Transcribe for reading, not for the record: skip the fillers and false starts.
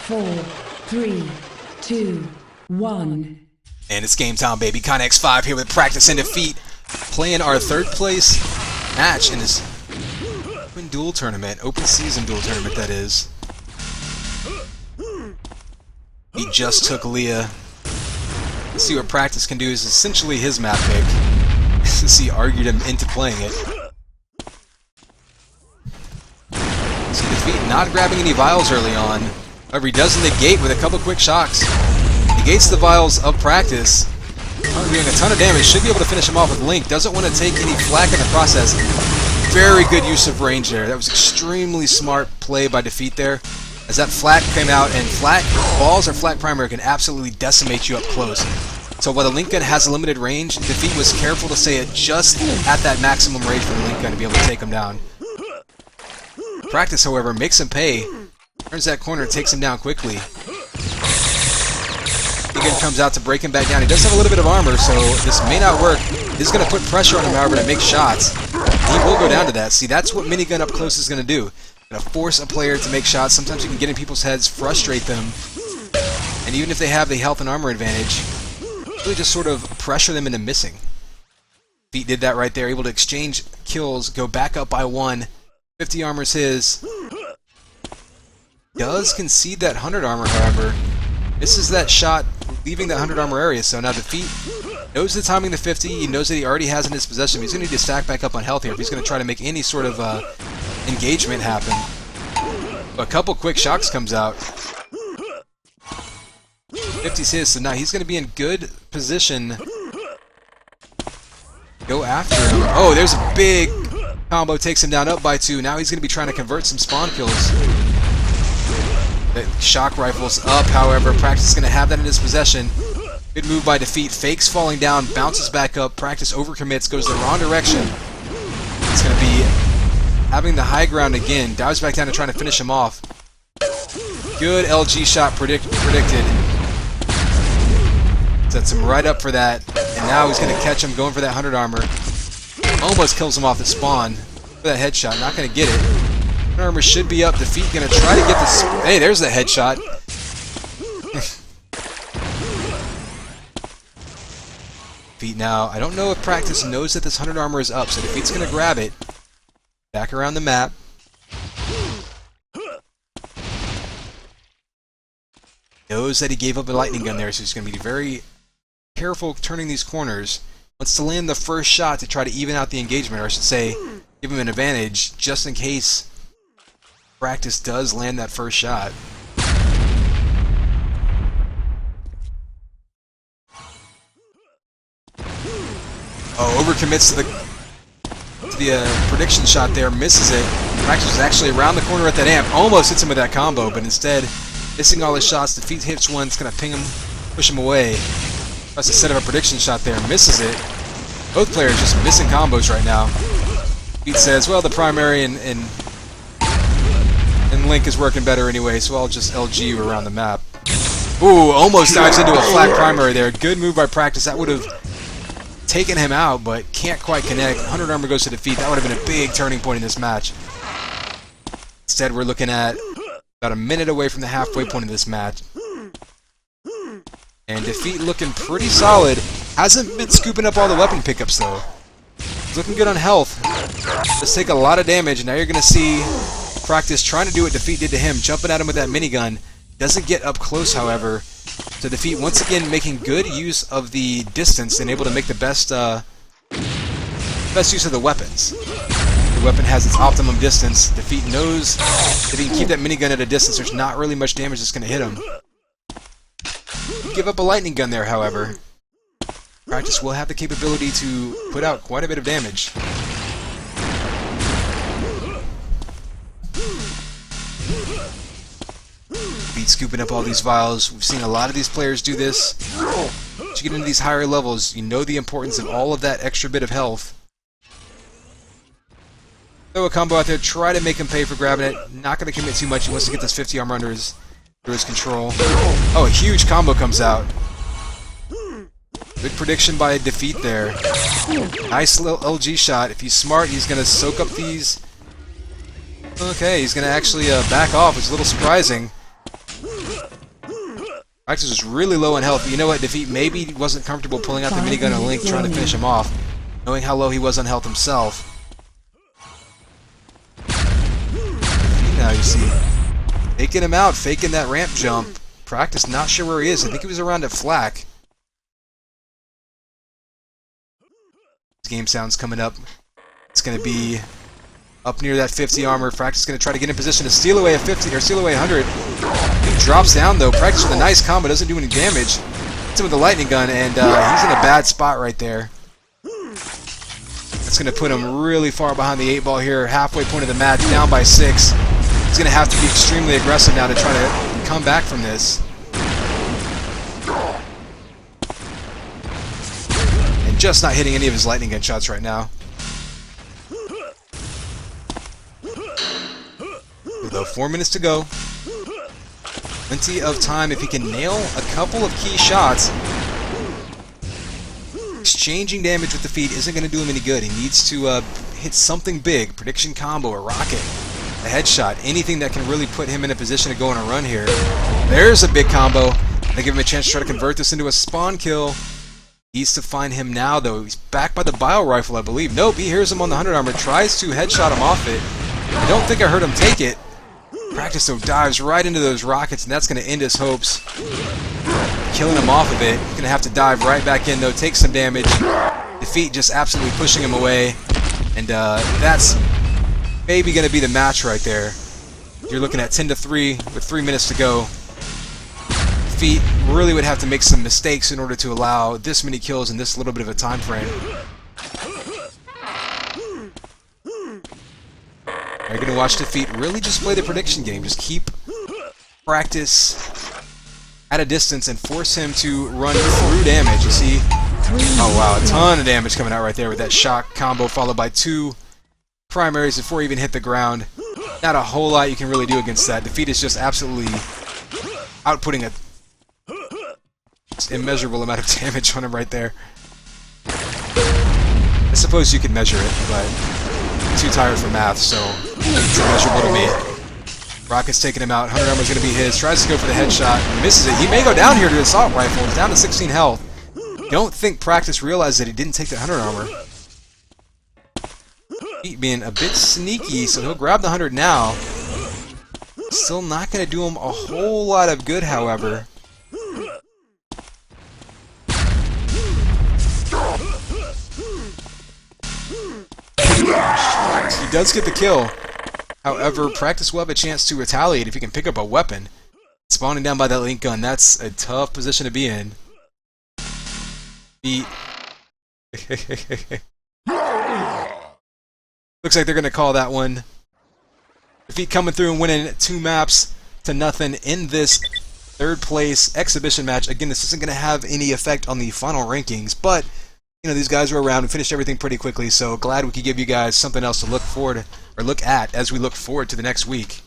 4, 3, 2, 1. And it's game time, baby. Connex 5 here with Practice and Defeat, playing our third place match in this open duel tournament, open season duel tournament that is. He just took Leah. Let's see what Practice can do is essentially his map pick. Since he argued him into playing it. See Defeat not grabbing any vials early on. However, he does negate with a couple quick shocks. Negates the vials of Practice. Doing a ton of damage. Should be able to finish him off with Link. Doesn't want to take any flak in the process. Very good use of range there. That was extremely smart play by Defeat there. As that flak came out, and flak balls or flak primer can absolutely decimate you up close. So while the Link gun has a limited range, Defeat was careful to stay at just at that maximum range for the Link gun to be able to take him down. Practice, however, makes him pay. Turns that corner, takes him down quickly. Again, comes out to break him back down. He does have a little bit of armor, so this may not work. This is going to put pressure on him, however, to make shots. He will go down to that. See, that's what minigun up close is going to do. Going to force a player to make shots. Sometimes you can get in people's heads, frustrate them, and even if they have the health and armor advantage, really just sort of pressure them into missing. Feet did that right there, able to exchange kills, go back up by 1. 50 armor's his. Does concede that 100 armor, however. Misses that shot, leaving that 100 armor area. So now Defeat knows the timing the 50. He knows that he already has in his possession. He's going to need to stack back up on health here if he's going to try to make any sort of engagement happen. A couple quick shocks comes out. 50's his, so now he's going to be in good position. Go after him. Oh, there's a big combo, takes him down up by 2. Now he's going to be trying to convert some spawn kills. The shock rifle's up, however. Practice is going to have that in his possession. Good move by Defeat. Fakes falling down, bounces back up. Practice overcommits, goes the wrong direction. It's going to be having the high ground again. Dives back down and trying to finish him off. Good LG shot predicted. Sets him right up for that. And now he's going to catch him going for that 100 armor. Almost kills him off the spawn. For that headshot. Not going to get it. 100 armor should be up. Defeat going to try to get this. Hey, there's the headshot. Defeat now. I don't know if Practice knows that this 100 armor is up. So Defeat's going to grab it. Back around the map. Knows that he gave up a lightning gun there, so he's going to be very careful turning these corners. Wants to land the first shot to try to even out the engagement, or I should say, give him an advantage, just in case Practice does land that first shot. Oh, overcommits to the prediction shot there, misses it. Practice was actually around the corner at that amp, almost hits him with that combo, but instead, missing all his shots. Defeat hits one, it's going to ping him, push him away. That's a set of a prediction shot there, misses it. Both players just missing combos right now. Defeat says, well, the primary and Link is working better anyway, so I'll just LG you around the map. Ooh, almost dives into a flat primary there. Good move by Practice. That would have taken him out, but can't quite connect. 100 armor goes to Defeat. That would have been a big turning point in this match. Instead, we're looking at about a minute away from the halfway point of this match. And Defeat looking pretty solid. Hasn't been scooping up all the weapon pickups, though. He's looking good on health. Just take a lot of damage. Now you're going to see Practice trying to do what Defeat did to him, jumping at him with that minigun. Doesn't get up close, however. So Defeat, once again, making good use of the distance and able to make the best use of the weapons. The weapon has its optimum distance. Defeat knows if he can keep that minigun at a distance, there's not really much damage that's going to hit him. Give up a lightning gun there, however. Practice will have the capability to put out quite a bit of damage. Defeat scooping up all these vials. We've seen a lot of these players do this. As you get into these higher levels, you know the importance of all of that extra bit of health. Throw a combo out there, try to make him pay for grabbing it. Not going to commit too much. He wants to get this 50 armor under his control. Oh, a huge combo comes out. Good prediction by Defeat there. Nice little LG shot. If he's smart, he's going to soak up these. Okay, he's going to actually back off, which is a little surprising. Practice was really low on health. But you know what? Defeat maybe wasn't comfortable pulling out the minigun on Link, trying to finish him off, knowing how low he was on health himself. Now you see, faking him out, faking that ramp jump. Practice not sure where he is. I think he was around at Flak. Game sounds coming up. It's going to be up near that 50 armor. Practice is going to try to get in position to steal away a 50 or steal away 100. He drops down though. Practice with a nice combo, doesn't do any damage. Hits him with the lightning gun, and he's in a bad spot right there. That's going to put him really far behind the 8 ball here. Halfway point of the match, down by 6. He's going to have to be extremely aggressive now to try to come back from this. And just not hitting any of his lightning gun shots right now. Though 4 minutes to go. Plenty of time if he can nail a couple of key shots. Exchanging damage with the feet isn't going to do him any good. He needs to hit something big. Prediction combo, a rocket, a headshot, anything that can really put him in a position to go on a run here. There's a big combo. They give him a chance to try to convert this into a spawn kill. Needs to find him now, though. He's back by the bio rifle, I believe. Nope, he hears him on the 100 armor. Tries to headshot him off it. I don't think I heard him take it. Practice, though, dives right into those rockets, and that's going to end his hopes. Killing him off of it. He's going to have to dive right back in, though. Take some damage. Defeat just absolutely pushing him away. And that's maybe going to be the match right there. You're looking at 10-3 with 3 minutes to go. Defeat really would have to make some mistakes in order to allow this many kills in this little bit of a time frame. You're going to watch Defeat really just play the prediction game. Just keep Practice at a distance and force him to run through damage. You see? Oh wow, a ton of damage coming out right there with that shock combo followed by 2 primaries before he even hit the ground. Not a whole lot you can really do against that. Defeat is just absolutely outputting a immeasurable amount of damage on him right there. I suppose you could measure it, but I'm too tired for math, so it's immeasurable to me. Rocket's taking him out. 100 armor is going to be his. Tries to go for the headshot. Misses it. He may go down here to the assault rifle. He's down to 16 health. Don't think Practice realized that he didn't take the 100 armor. He being a bit sneaky, so he'll grab the 100 now. Still not going to do him a whole lot of good, however. He does get the kill. However, Practice will have a chance to retaliate if he can pick up a weapon. Spawning down by that link gun, that's a tough position to be in. Looks like they're going to call that one. Defeat coming through and winning 2 maps to nothing in this 3rd place exhibition match. Again, this isn't going to have any effect on the final rankings, but you know, these guys were around and finished everything pretty quickly, so glad we could give you guys something else to look forward or look at as we look forward to the next week.